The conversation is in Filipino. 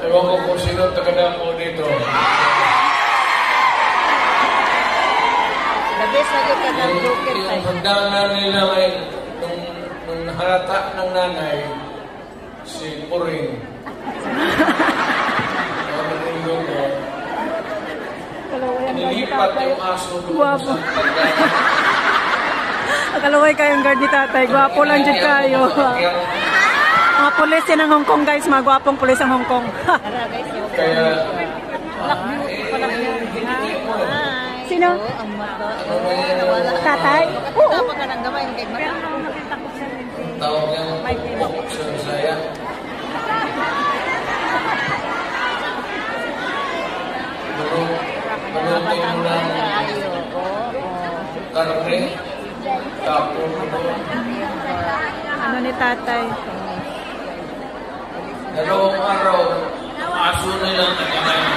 Ewan ko kung sino taga po dito. Yung hagdanan nila ay nung nahalata ng nanay, si Puring. Nilipat yung aso doon sa hagdanan. Akalaway kayong guard ni tatay. Gwapo lang dyan kayo. Mga pulis yan ang Hong Kong, guys. Mga gwapong pulis ang Hong Kong. Kaya... Sino? Tatay? Oo. Tawag niyang bukok sa Bisaya. Malutin mo lang karne, tapos ano ni tatay? dalawang araw, aso nila nagkakain.